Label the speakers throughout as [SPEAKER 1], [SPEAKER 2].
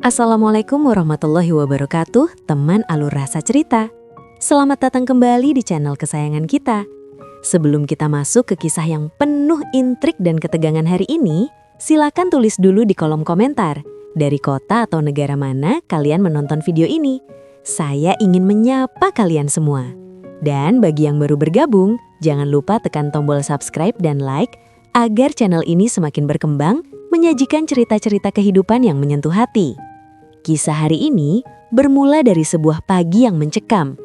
[SPEAKER 1] Assalamualaikum warahmatullahi wabarakatuh, teman Alur Rasa Cerita. Selamat datang kembali di channel kesayangan kita. Sebelum kita masuk ke kisah yang penuh intrik dan ketegangan hari ini, silakan tulis dulu di kolom komentar, dari kota atau negara mana kalian menonton video ini. Saya ingin menyapa kalian semua. Dan bagi yang baru bergabung, jangan lupa tekan tombol subscribe dan like, agar channel ini semakin berkembang, menyajikan cerita-cerita kehidupan yang menyentuh hati. Kisah hari ini bermula dari sebuah pagi yang mencekam.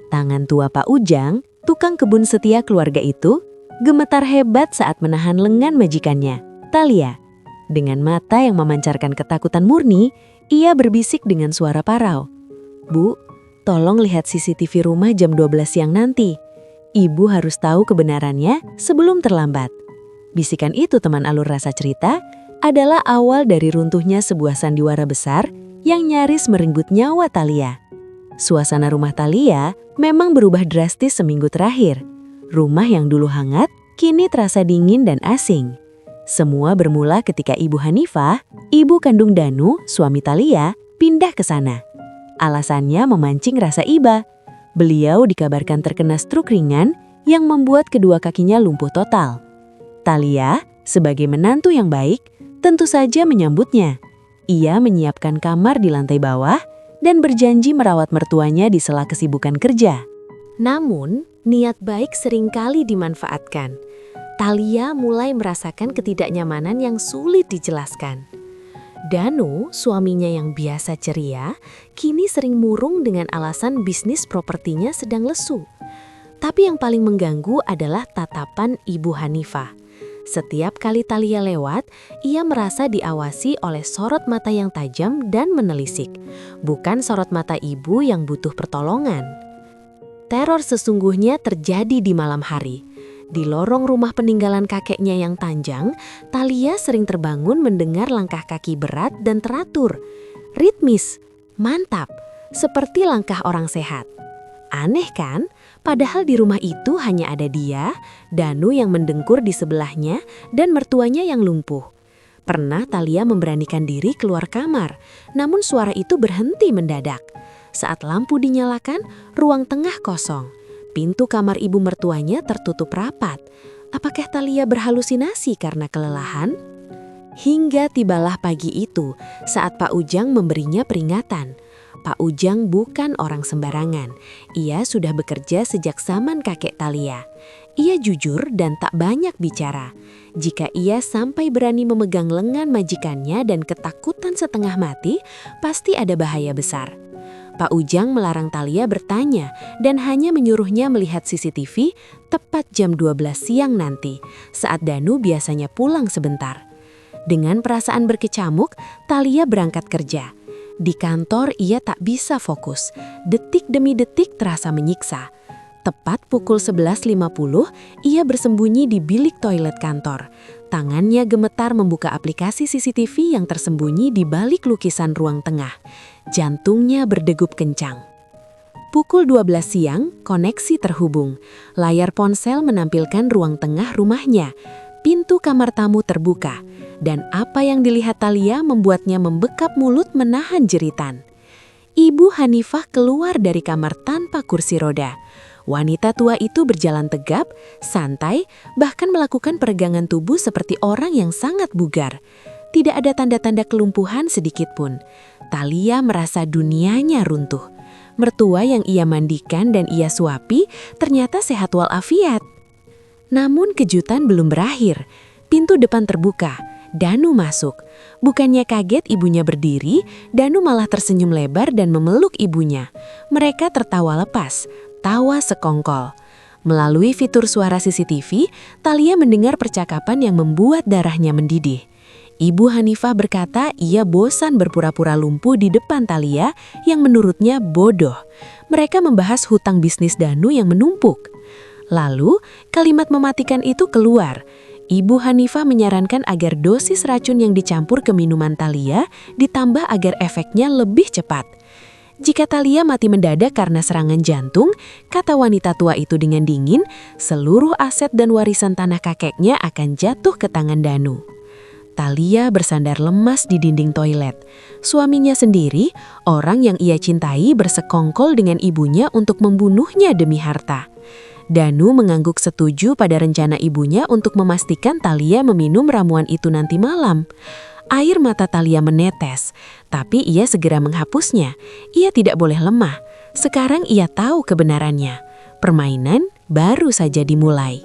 [SPEAKER 1] Tangan tua Pak Ujang, tukang kebun setia keluarga itu, gemetar hebat saat menahan lengan majikannya, Thalia. Dengan mata yang memancarkan ketakutan murni, ia berbisik dengan suara parau. "Bu, tolong lihat CCTV rumah jam 12 siang nanti. Ibu harus tahu kebenarannya sebelum terlambat." Bisikan itu, teman Alur Rasa Cerita, adalah awal dari runtuhnya sebuah sandiwara besar yang nyaris merenggut nyawa Thalia. Suasana rumah Thalia memang berubah drastis seminggu terakhir. Rumah yang dulu hangat, kini terasa dingin dan asing. Semua bermula ketika Ibu Hanifah, ibu kandung Danu, suami Thalia, pindah ke sana. Alasannya memancing rasa iba. Beliau dikabarkan terkena stroke ringan yang membuat kedua kakinya lumpuh total. Thalia, sebagai menantu yang baik, tentu saja menyambutnya. Ia menyiapkan kamar di lantai bawah dan berjanji merawat mertuanya di sela kesibukan kerja. Namun, niat baik seringkali dimanfaatkan. Thalia mulai merasakan ketidaknyamanan yang sulit dijelaskan. Danu, suaminya yang biasa ceria, kini sering murung dengan alasan bisnis propertinya sedang lesu. Tapi yang paling mengganggu adalah tatapan Ibu Hanifah. Setiap kali Thalia lewat, ia merasa diawasi oleh sorot mata yang tajam dan menelisik, bukan sorot mata ibu yang butuh pertolongan. Teror sesungguhnya terjadi di malam hari. Di lorong rumah peninggalan kakeknya yang panjang, Thalia sering terbangun mendengar langkah kaki berat dan teratur. Ritmis, mantap, seperti langkah orang sehat. Aneh kan? Padahal di rumah itu hanya ada dia, Danu yang mendengkur di sebelahnya, dan mertuanya yang lumpuh. Pernah Thalia memberanikan diri keluar kamar, namun suara itu berhenti mendadak. Saat lampu dinyalakan, ruang tengah kosong. Pintu kamar ibu mertuanya tertutup rapat. Apakah Thalia berhalusinasi karena kelelahan? Hingga tibalah pagi itu, saat Pak Ujang memberinya peringatan. Pak Ujang bukan orang sembarangan. Ia sudah bekerja sejak zaman kakek Thalia. Ia jujur dan tak banyak bicara. Jika ia sampai berani memegang lengan majikannya dan ketakutan setengah mati, pasti ada bahaya besar. Pak Ujang melarang Thalia bertanya dan hanya menyuruhnya melihat CCTV tepat jam 12 siang nanti, saat Danu biasanya pulang sebentar. Dengan perasaan berkecamuk, Thalia berangkat kerja. Di kantor ia tak bisa fokus, detik demi detik terasa menyiksa. Tepat pukul 11.50, ia bersembunyi di bilik toilet kantor. Tangannya gemetar membuka aplikasi CCTV yang tersembunyi di balik lukisan ruang tengah. Jantungnya berdegup kencang. Pukul 12 siang, koneksi terhubung. Layar ponsel menampilkan ruang tengah rumahnya. Pintu kamar tamu terbuka. Dan apa yang dilihat Thalia membuatnya membekap mulut menahan jeritan. Ibu Hanifah keluar dari kamar tanpa kursi roda. Wanita tua itu berjalan tegap, santai, bahkan melakukan peregangan tubuh seperti orang yang sangat bugar. Tidak ada tanda-tanda kelumpuhan sedikit pun. Thalia merasa dunianya runtuh. Mertua yang ia mandikan dan ia suapi ternyata sehat walafiat. Namun kejutan belum berakhir. Pintu depan terbuka. Danu masuk. Bukannya kaget ibunya berdiri, Danu malah tersenyum lebar dan memeluk ibunya. Mereka tertawa lepas, tawa sekongkol. Melalui fitur suara CCTV, Thalia mendengar percakapan yang membuat darahnya mendidih. Ibu Hanifah berkata ia bosan berpura-pura lumpuh di depan Thalia yang menurutnya bodoh. Mereka membahas hutang bisnis Danu yang menumpuk. Lalu, kalimat mematikan itu keluar. Ibu Hanifah menyarankan agar dosis racun yang dicampur ke minuman Thalia ditambah agar efeknya lebih cepat. Jika Thalia mati mendadak karena serangan jantung, kata wanita tua itu dengan dingin, seluruh aset dan warisan tanah kakeknya akan jatuh ke tangan Danu.
[SPEAKER 2] Talia bersandar lemas di dinding toilet. Suaminya sendiri, orang yang ia cintai, bersekongkol dengan ibunya untuk membunuhnya demi harta. Danu mengangguk setuju pada rencana ibunya untuk memastikan Talia meminum ramuan itu nanti malam. Air mata Talia menetes, tapi ia segera menghapusnya. Ia tidak boleh lemah. Sekarang ia tahu kebenarannya. Permainan baru saja dimulai.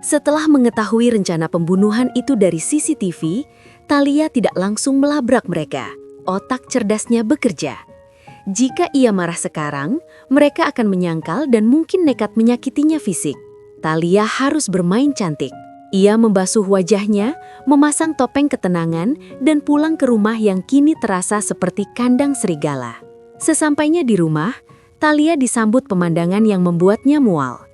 [SPEAKER 1] Setelah mengetahui rencana pembunuhan itu dari CCTV, Talia tidak langsung melabrak mereka. Otak cerdasnya bekerja. Jika ia marah sekarang, mereka akan menyangkal dan mungkin nekat menyakitinya fisik. Talia harus bermain cantik. Ia membasuh wajahnya, memasang topeng ketenangan, dan pulang ke rumah yang kini terasa seperti kandang serigala. Sesampainya di rumah, Talia disambut pemandangan yang membuatnya mual.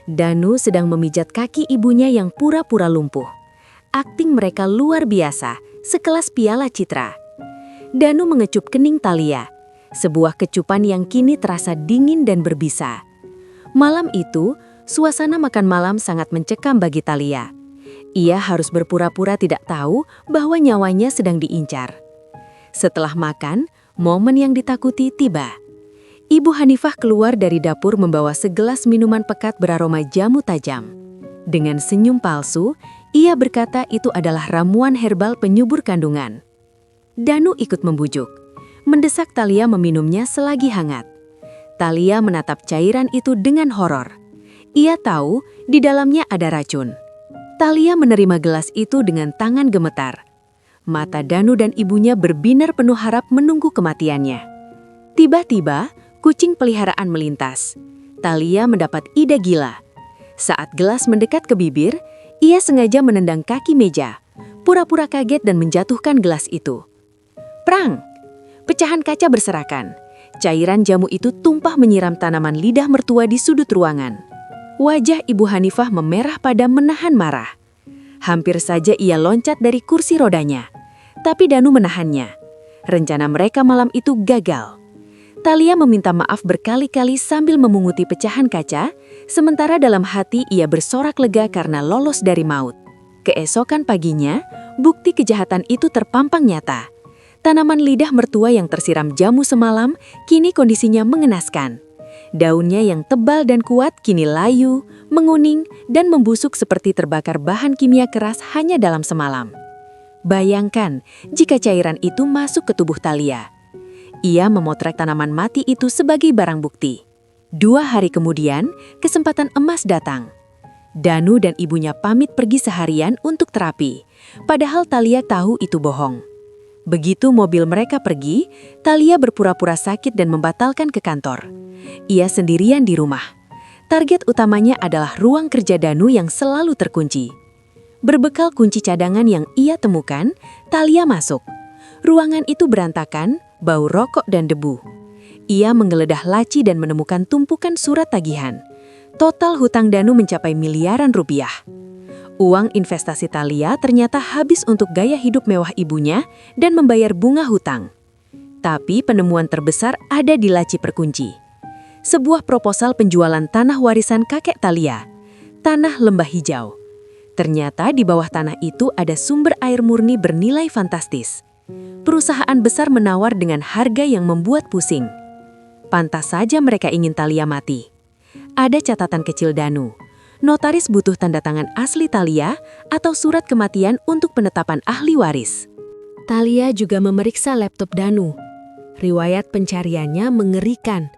[SPEAKER 1] Danu sedang memijat kaki ibunya yang pura-pura lumpuh. Akting mereka luar biasa, sekelas Piala Citra. Danu mengecup kening Talia, sebuah kecupan yang kini terasa dingin dan berbisa. Malam itu, suasana makan malam sangat mencekam bagi Talia. Ia harus berpura-pura tidak tahu bahwa nyawanya sedang diincar. Setelah makan, momen yang ditakuti tiba. Ibu Hanifah keluar dari dapur membawa segelas minuman pekat beraroma jamu tajam. Dengan senyum palsu, ia berkata itu adalah ramuan herbal penyubur kandungan. Danu ikut membujuk, mendesak Talia meminumnya selagi hangat. Talia menatap cairan itu dengan horor. Ia tahu di dalamnya ada racun. Talia menerima gelas itu dengan tangan gemetar. Mata Danu dan ibunya berbinar penuh harap menunggu kematiannya. Tiba-tiba, kucing peliharaan melintas. Talia mendapat ide gila. Saat gelas mendekat ke bibir, ia sengaja menendang kaki meja, pura-pura kaget dan menjatuhkan gelas itu. Prang! Pecahan kaca berserakan. Cairan jamu itu tumpah menyiram tanaman lidah mertua di sudut ruangan. Wajah Ibu Hanifah memerah pada menahan marah. Hampir saja ia loncat dari kursi rodanya. Tapi Danu menahannya. Rencana mereka malam itu gagal. Talia meminta maaf berkali-kali sambil memunguti pecahan kaca, sementara dalam hati ia bersorak lega karena lolos dari maut. Keesokan paginya, bukti kejahatan itu terpampang nyata. Tanaman lidah mertua yang tersiram jamu semalam, kini kondisinya mengenaskan. Daunnya yang tebal dan kuat kini layu, menguning, dan membusuk seperti terbakar bahan kimia keras hanya dalam semalam. Bayangkan jika cairan itu masuk ke tubuh Talia. Ia memotret tanaman mati itu sebagai barang bukti. 2 hari kemudian, kesempatan emas datang. Danu dan ibunya pamit pergi seharian untuk terapi, padahal Talia tahu itu bohong. Begitu mobil mereka pergi, Talia berpura-pura sakit dan membatalkan ke kantor. Ia sendirian di rumah. Target utamanya adalah ruang kerja Danu yang selalu terkunci. Berbekal kunci cadangan yang ia temukan, Talia masuk. Ruangan itu berantakan, bau rokok dan debu. Ia menggeledah laci dan menemukan tumpukan surat tagihan. Total hutang Danu mencapai miliaran rupiah. Uang investasi Talia ternyata habis untuk gaya hidup mewah ibunya dan membayar bunga hutang. Tapi penemuan terbesar ada di laci perkunci. Sebuah proposal penjualan tanah warisan kakek Talia, tanah lembah hijau. Ternyata di bawah tanah itu ada sumber air murni bernilai fantastis. Perusahaan besar menawar dengan harga yang membuat pusing. Pantas saja mereka ingin Talia mati. Ada catatan kecil Danu. Notaris butuh tanda tangan asli Talia atau surat kematian untuk penetapan ahli waris. Talia juga memeriksa laptop Danu. Riwayat pencariannya mengerikan.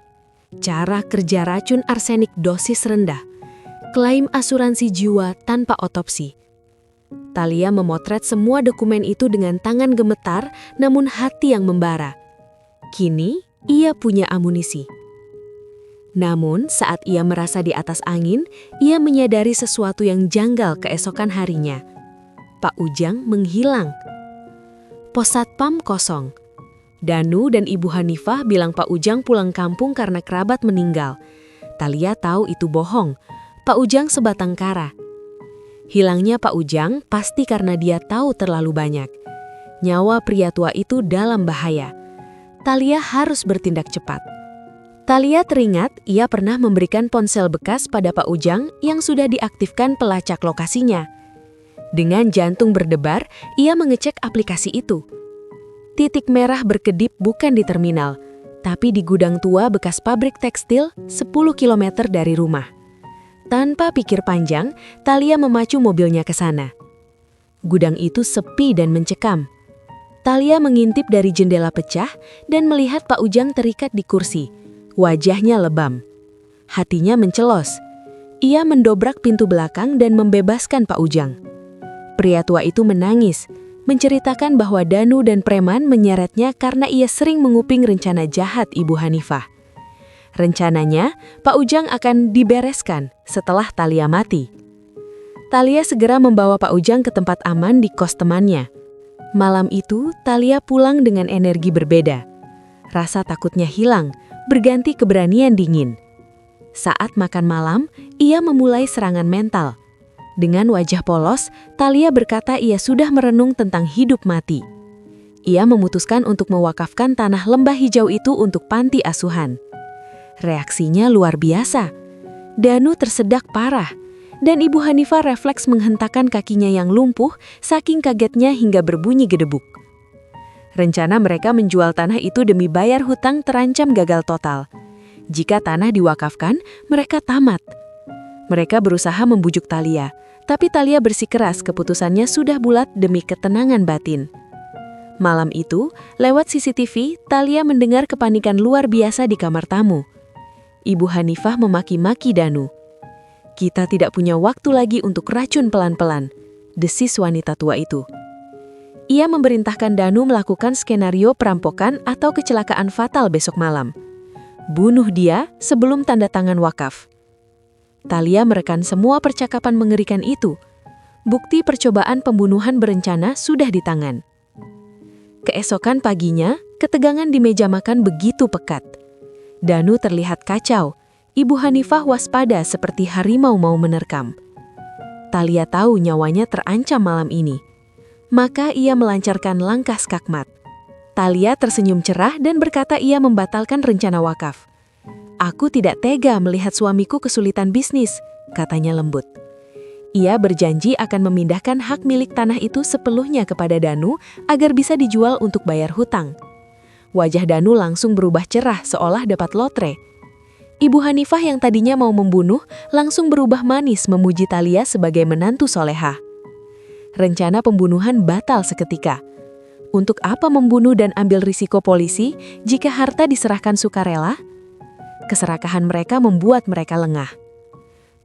[SPEAKER 1] Cara kerja racun arsenik dosis rendah. Klaim asuransi jiwa tanpa otopsi. Talia memotret semua dokumen itu dengan tangan gemetar, namun hati yang membara. Kini, ia punya amunisi. Namun, saat ia merasa di atas angin, ia menyadari sesuatu yang janggal keesokan harinya. Pak Ujang menghilang. Pos Satpam kosong. Danu dan Ibu Hanifah bilang Pak Ujang pulang kampung karena kerabat meninggal. Talia tahu itu bohong. Pak Ujang sebatang kara. Hilangnya Pak Ujang pasti karena dia tahu terlalu banyak. Nyawa pria tua itu dalam bahaya. Talia harus bertindak cepat. Talia teringat ia pernah memberikan ponsel bekas pada Pak Ujang yang sudah diaktifkan pelacak lokasinya.
[SPEAKER 2] Dengan jantung berdebar, ia mengecek aplikasi itu. Titik merah berkedip bukan di terminal, tapi di gudang tua bekas pabrik tekstil 10 km dari rumah. Tanpa pikir panjang, Thalia memacu mobilnya ke sana. Gudang itu sepi dan mencekam. Thalia mengintip dari jendela pecah dan melihat Pak Ujang terikat di kursi. Wajahnya lebam. Hatinya mencelos. Ia mendobrak pintu belakang dan membebaskan Pak Ujang. Pria tua itu menangis, menceritakan bahwa Danu dan preman menyeretnya karena ia sering menguping rencana jahat Ibu Hanifah. Rencananya, Pak Ujang akan dibereskan setelah Thalia mati. Thalia segera membawa Pak Ujang ke tempat aman di kos temannya. Malam itu, Thalia pulang dengan energi berbeda. Rasa takutnya hilang, berganti keberanian dingin. Saat makan malam, ia memulai serangan mental. Dengan wajah polos, Thalia berkata ia sudah merenung tentang hidup mati. Ia memutuskan untuk mewakafkan tanah lembah hijau itu untuk panti asuhan. Reaksinya luar biasa. Danu tersedak parah, dan Ibu Hanifah refleks menghentakkan kakinya yang lumpuh saking kagetnya hingga berbunyi gedebuk. Rencana mereka menjual tanah itu demi bayar hutang terancam gagal total. Jika tanah diwakafkan, mereka tamat. Mereka berusaha membujuk Thalia, tapi Thalia bersikeras keputusannya sudah bulat demi ketenangan batin. Malam itu, lewat CCTV, Thalia mendengar kepanikan luar biasa di kamar tamu. Ibu Hanifah memaki-maki Danu. "Kita tidak punya waktu lagi untuk racun pelan-pelan," desis wanita tua itu. Ia memerintahkan Danu melakukan skenario perampokan atau kecelakaan fatal besok malam. Bunuh dia sebelum tanda tangan wakaf. Thalia merekam semua percakapan mengerikan itu. Bukti percobaan pembunuhan berencana sudah di tangan. Keesokan paginya, ketegangan di meja makan begitu pekat. Danu terlihat kacau. Ibu Hanifah waspada seperti harimau mau menerkam. Thalia tahu nyawanya terancam malam ini. Maka ia melancarkan langkah skakmat. Thalia tersenyum cerah dan berkata ia membatalkan rencana wakaf. "Aku tidak tega melihat suamiku kesulitan bisnis," katanya lembut. Ia berjanji akan memindahkan hak milik tanah itu sepenuhnya kepada Danu agar bisa dijual untuk bayar hutang. Wajah Danu langsung berubah cerah seolah dapat lotre. Ibu Hanifah yang tadinya mau membunuh langsung berubah manis memuji Thalia sebagai menantu solehah. Rencana pembunuhan batal seketika. Untuk apa membunuh dan ambil risiko polisi jika harta diserahkan sukarela? Keserakahan mereka membuat mereka lengah.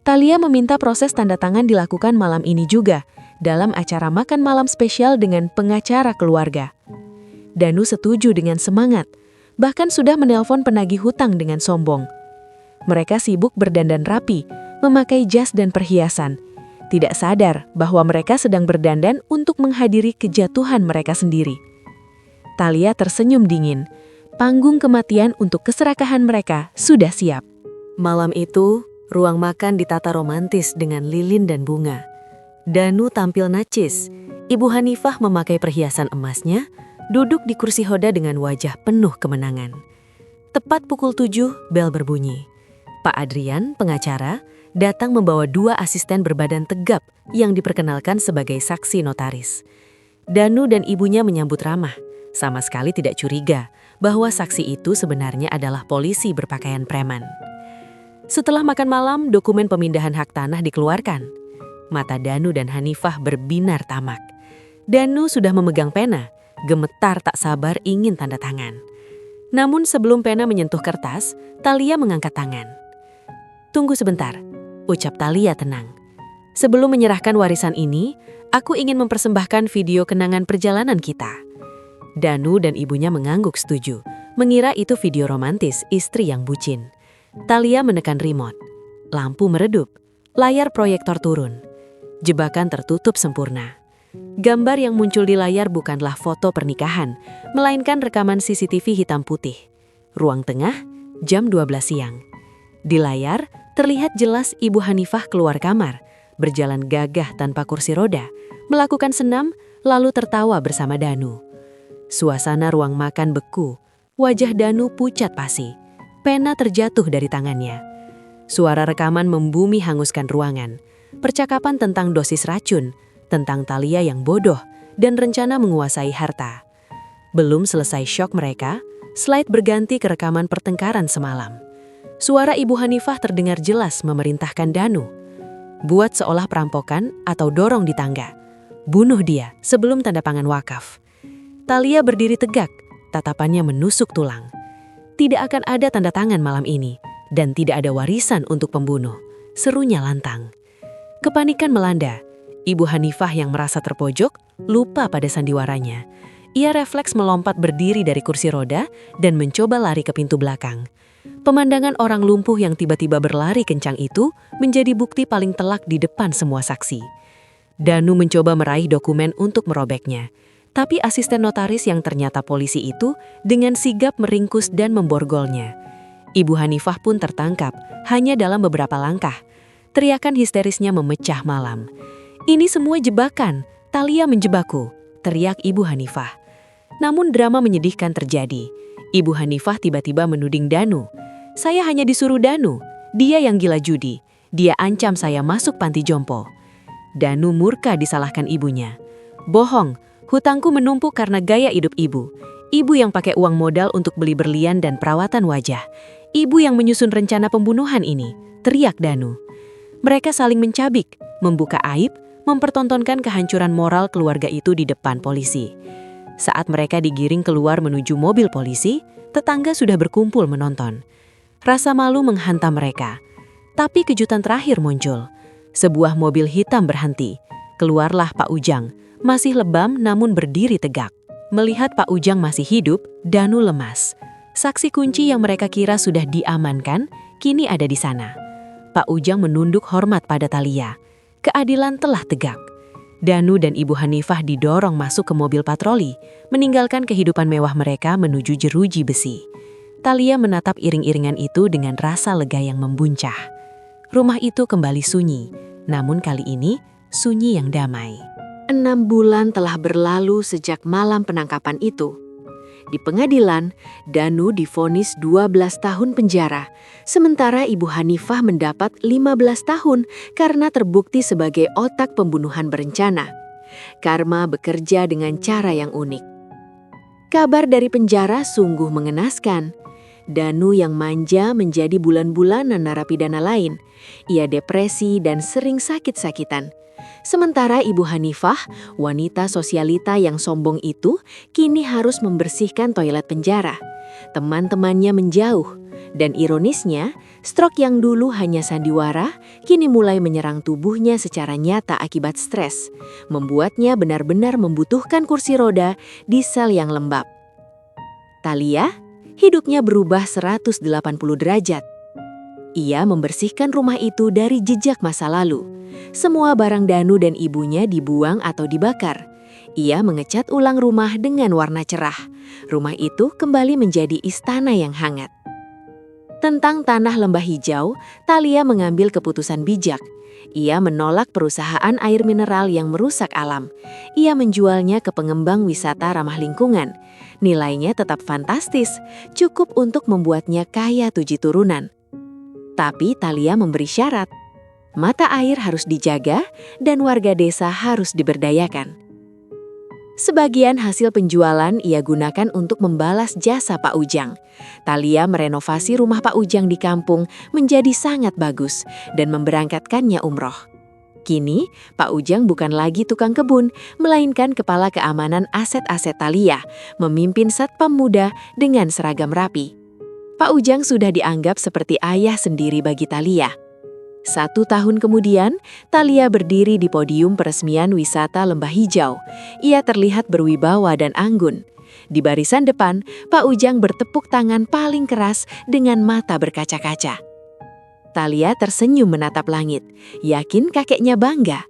[SPEAKER 2] Thalia meminta proses tanda tangan dilakukan malam ini juga, dalam acara makan malam spesial dengan pengacara keluarga. Danu setuju dengan semangat, bahkan sudah menelpon penagih hutang dengan sombong. Mereka sibuk berdandan rapi, memakai jas dan perhiasan, tidak sadar bahwa mereka sedang berdandan untuk menghadiri kejatuhan mereka sendiri. Thalia tersenyum dingin. Panggung kematian untuk keserakahan mereka sudah siap. Malam itu, ruang makan ditata romantis dengan lilin dan bunga. Danu tampil nacis. Ibu Hanifah memakai perhiasan emasnya, duduk di kursi roda dengan wajah penuh kemenangan. Tepat pukul 7, bel berbunyi. Pak Adrian, pengacara, datang membawa 2 asisten berbadan tegap yang diperkenalkan sebagai saksi notaris. Danu dan ibunya menyambut ramah, sama sekali tidak curiga bahwa saksi itu sebenarnya adalah polisi berpakaian preman. Setelah makan malam, dokumen pemindahan hak tanah dikeluarkan. Mata Danu dan Hanifah berbinar tamak. Danu sudah memegang pena, gemetar tak sabar ingin tanda tangan. Namun sebelum pena menyentuh kertas, Thalia mengangkat tangan. "Tunggu sebentar," ucap Thalia tenang. "Sebelum menyerahkan warisan ini, aku ingin mempersembahkan video kenangan perjalanan kita." Danu dan ibunya mengangguk setuju, mengira itu video romantis istri yang bucin. Thalia menekan remote. Lampu meredup, layar proyektor turun. Jebakan tertutup sempurna. Gambar yang muncul di layar bukanlah foto pernikahan, melainkan rekaman CCTV hitam putih. Ruang tengah, jam 12 siang. Di layar, terlihat jelas Ibu Hanifah keluar kamar, berjalan gagah tanpa kursi roda, melakukan senam, lalu tertawa bersama Danu. Suasana ruang makan beku, wajah Danu pucat pasi, pena terjatuh dari tangannya. Suara rekaman membumi hanguskan ruangan, percakapan tentang dosis racun, tentang Thalia yang bodoh dan rencana menguasai harta. Belum selesai syok mereka, slide berganti ke rekaman pertengkaran semalam. Suara Ibu Hanifah terdengar jelas memerintahkan Danu, buat seolah perampokan atau dorong di tangga. Bunuh dia sebelum tanda tangan wakaf. Thalia berdiri tegak, tatapannya menusuk tulang. Tidak akan ada tanda tangan malam ini, dan tidak ada warisan untuk pembunuh, serunya lantang. Kepanikan melanda. Ibu Hanifah yang merasa terpojok, lupa pada sandiwaranya. Ia refleks melompat berdiri dari kursi roda dan mencoba lari ke pintu belakang. Pemandangan orang lumpuh yang tiba-tiba berlari kencang itu menjadi bukti paling telak di depan semua saksi. Danu mencoba meraih dokumen untuk merobeknya, tapi asisten notaris yang ternyata polisi itu dengan sigap meringkus dan memborgolnya. Ibu Hanifah pun tertangkap hanya dalam beberapa langkah. Teriakan histerisnya memecah malam. "Ini semua jebakan, Thalia menjebakku," teriak Ibu Hanifah. Namun drama menyedihkan terjadi. Ibu Hanifah tiba-tiba menuding Danu. "Saya hanya disuruh Danu, dia yang gila judi. Dia ancam saya masuk panti jompo." Danu murka disalahkan ibunya. "Bohong, hutangku menumpuk karena gaya hidup ibu. Ibu yang pakai uang modal untuk beli berlian dan perawatan wajah. Ibu yang menyusun rencana pembunuhan ini," teriak Danu. Mereka saling mencabik, membuka aib, mempertontonkan kehancuran moral keluarga itu di depan polisi. Saat mereka digiring keluar menuju mobil polisi, tetangga sudah berkumpul menonton. Rasa malu menghantam mereka. Tapi kejutan terakhir muncul. Sebuah mobil hitam berhenti. Keluarlah Pak Ujang, masih lebam namun berdiri tegak. Melihat Pak Ujang masih hidup, Danu lemas. Saksi kunci yang mereka kira sudah diamankan, kini ada di sana. Pak Ujang menunduk hormat pada Thalia. Keadilan telah tegak. Danu dan Ibu Hanifah didorong masuk ke mobil patroli, meninggalkan kehidupan mewah mereka menuju jeruji besi. Thalia menatap iring-iringan itu dengan rasa lega yang membuncah. Rumah itu kembali sunyi, namun kali ini sunyi yang damai.
[SPEAKER 1] 6 bulan telah berlalu sejak malam penangkapan itu. Di pengadilan, Danu divonis 12 tahun penjara, sementara Ibu Hanifah mendapat 15 tahun karena terbukti sebagai otak pembunuhan berencana. Karma bekerja dengan cara yang unik. Kabar dari penjara sungguh mengenaskan. Danu yang manja menjadi bulan-bulanan narapidana lain. Ia depresi dan sering sakit-sakitan. Sementara Ibu Hanifah, wanita sosialita yang sombong itu, kini harus membersihkan toilet penjara. Teman-temannya menjauh, dan ironisnya, stroke yang dulu hanya sandiwara, kini mulai menyerang tubuhnya secara nyata akibat stres, membuatnya benar-benar membutuhkan kursi roda di sel yang lembab. Thalia, hidupnya berubah 180 derajat. Ia membersihkan rumah itu dari jejak masa lalu. Semua barang Danu dan ibunya dibuang atau dibakar. Ia mengecat ulang rumah dengan warna cerah. Rumah itu kembali menjadi istana yang hangat. Tentang tanah lembah hijau, Thalia mengambil keputusan bijak. Ia menolak perusahaan air mineral yang merusak alam. Ia menjualnya ke pengembang wisata ramah lingkungan. Nilainya tetap fantastis, cukup untuk membuatnya kaya 7 turunan. Tapi Thalia memberi syarat. Mata air harus dijaga dan warga desa harus diberdayakan. Sebagian hasil penjualan ia gunakan untuk membalas jasa Pak Ujang. Thalia merenovasi rumah Pak Ujang di kampung menjadi sangat bagus dan memberangkatkannya umroh. Kini, Pak Ujang bukan lagi tukang kebun, melainkan kepala keamanan aset-aset Thalia, memimpin satpam muda dengan seragam rapi. Pak Ujang sudah dianggap seperti ayah sendiri bagi Thalia. 1 tahun kemudian, Thalia berdiri di podium peresmian wisata Lembah Hijau. Ia terlihat berwibawa dan anggun. Di barisan depan, Pak Ujang bertepuk tangan paling keras dengan mata berkaca-kaca. Thalia tersenyum menatap langit, yakin kakeknya bangga.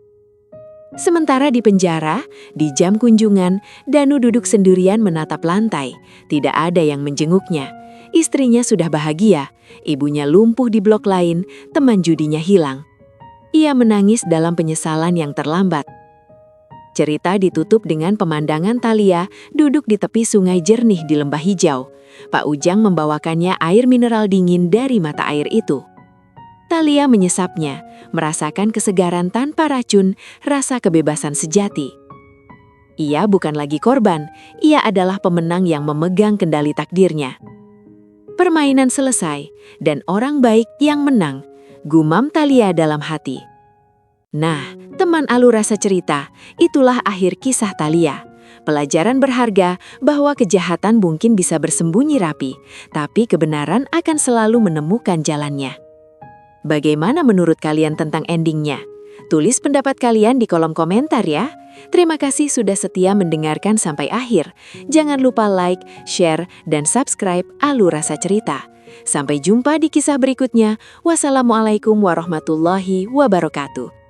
[SPEAKER 1] Sementara di penjara, di jam kunjungan, Danu duduk sendirian menatap lantai. Tidak ada yang menjenguknya. Istrinya sudah bahagia, ibunya lumpuh di blok lain, teman judinya hilang. Ia menangis dalam penyesalan yang terlambat. Cerita ditutup dengan pemandangan Thalia duduk di tepi sungai jernih di Lembah Hijau. Pak Ujang membawakannya air mineral dingin dari mata air itu. Thalia menyesapnya, merasakan kesegaran tanpa racun, rasa kebebasan sejati. Ia bukan lagi korban, ia adalah pemenang yang memegang kendali takdirnya. Permainan selesai, dan orang baik yang menang, gumam Thalia dalam hati. Nah, teman Alu Rasa Cerita, itulah akhir kisah Thalia. Pelajaran berharga bahwa kejahatan mungkin bisa bersembunyi rapi, tapi kebenaran akan selalu menemukan jalannya. Bagaimana menurut kalian tentang endingnya? Tulis pendapat kalian di kolom komentar ya. Terima kasih sudah setia mendengarkan sampai akhir. Jangan lupa like, share, dan subscribe Alu Rasa Cerita. Sampai jumpa di kisah berikutnya. Wassalamualaikum warahmatullahi wabarakatuh.